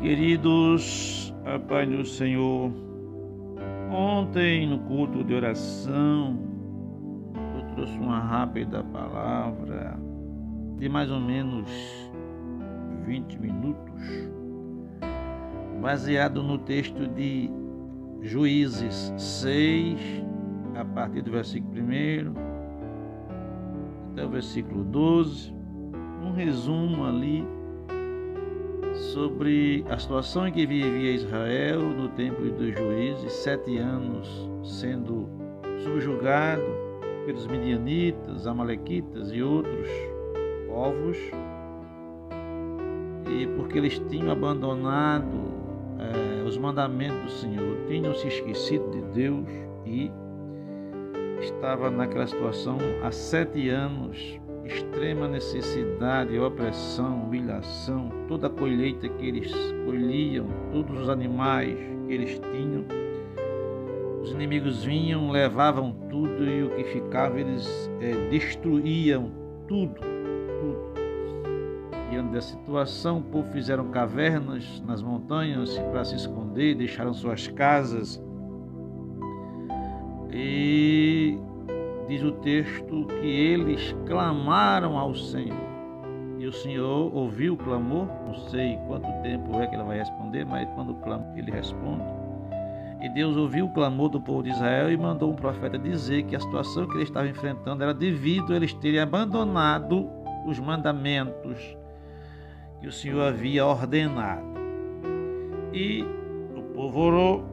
Queridos, a paz do Senhor. Ontem, no culto de oração, eu trouxe uma rápida palavra de mais ou menos 20 minutos, baseado no texto de Juízes 6, a partir do versículo 1 até o versículo 12, um resumo ali sobre a situação em que vivia Israel no tempo dos juízes, 7 anos sendo subjugado pelos midianitas, amalequitas e outros povos, e porque eles tinham abandonado os mandamentos do Senhor, tinham se esquecido de Deus e estava naquela situação há 7 anos, extrema necessidade, opressão, humilhação, toda a colheita que eles colhiam, todos os animais que eles tinham, os inimigos vinham, levavam tudo e o que ficava eles destruíam tudo. Diante dessa situação, o povo fizeram cavernas nas montanhas para se esconder, deixaram suas casas e diz o texto que eles clamaram ao Senhor. E o Senhor ouviu o clamor, não sei quanto tempo é que ele vai responder, mas quando clama, ele responde. E Deus ouviu o clamor do povo de Israel e mandou um profeta dizer que a situação que eles estavam enfrentando era devido a eles terem abandonado os mandamentos que o Senhor havia ordenado. E o povo orou,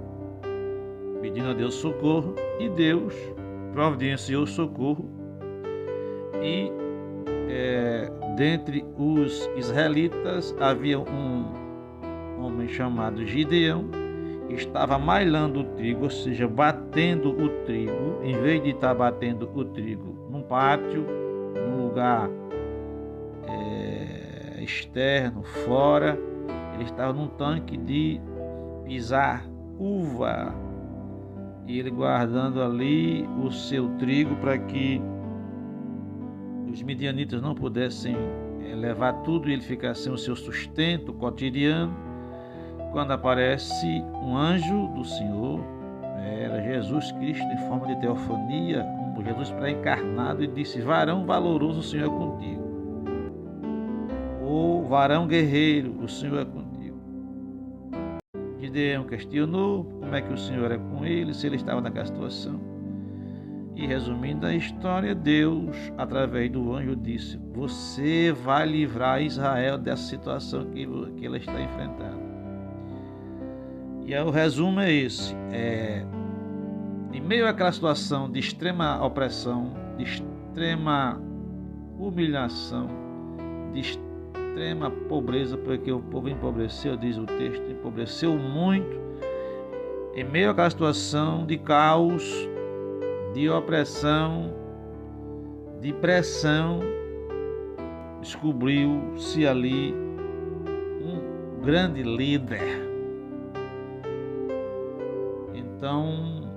pedindo a Deus socorro, e Deus providenciou socorro, e dentre os israelitas havia um homem chamado Gideão, que estava malhando o trigo, ou seja, batendo o trigo, em vez de estar batendo o trigo num pátio, num lugar externo, fora, ele estava num tanque de pisar uva, e ele guardando ali o seu trigo para que os midianitas não pudessem levar tudo e ele ficasse sem o seu sustento cotidiano, quando aparece um anjo do Senhor, era Jesus Cristo em forma de teofania, um Jesus pré-encarnado, e disse: varão valoroso, o Senhor é contigo. O varão guerreiro, o Senhor é contigo. Gideão questionou como é que o Senhor é com ele, se ele estava naquela situação. E resumindo a história, Deus, através do anjo, disse: você vai livrar Israel dessa situação que ela está enfrentando. E o resumo é esse: em meio àquela situação de extrema opressão, de extrema humilhação, de extrema pobreza, porque o povo empobreceu, diz o texto, empobreceu muito, em meio àquela situação de caos, de opressão, de pressão, descobriu-se ali um grande líder. Então,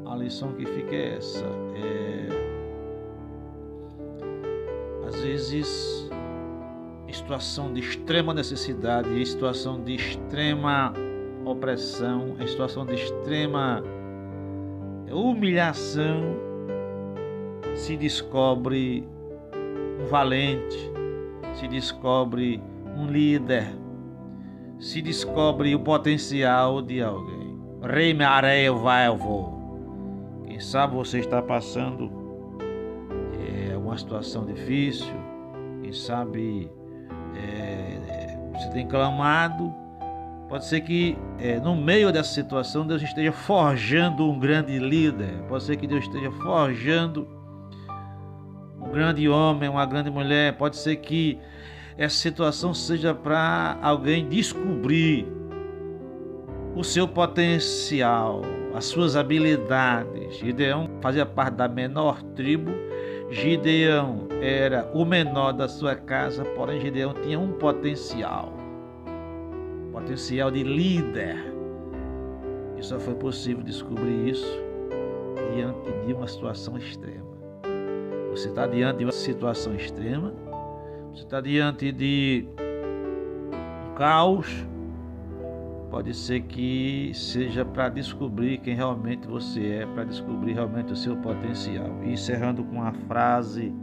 a lição que fica é essa: às vezes, em situação de extrema necessidade, em situação de extrema opressão, em situação de extrema humilhação, se descobre um valente, se descobre um líder, se descobre o potencial de alguém. Rei me areia, vai eu vou. Quem sabe você está passando alguma situação difícil, quem sabe você tem clamado. Pode ser que no meio dessa situação Deus esteja forjando um grande líder, pode ser que Deus esteja forjando um grande homem, uma grande mulher, pode ser que essa situação seja para alguém descobrir o seu potencial, as suas habilidades. Gideão fazia parte da menor tribo, Gideão era o menor da sua casa, porém Gideão tinha um potencial de líder, e só foi possível descobrir isso diante de uma situação extrema. Você está diante de uma situação extrema, você está diante de um caos, pode ser que seja para descobrir quem realmente você é, para descobrir realmente o seu potencial. E encerrando com uma frase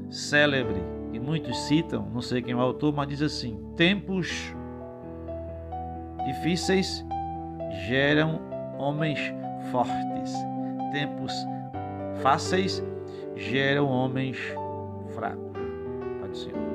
célebre que muitos citam, não sei quem é o autor, mas diz assim: tempos difíceis geram homens fortes, tempos fáceis geram homens fracos. Pode ser.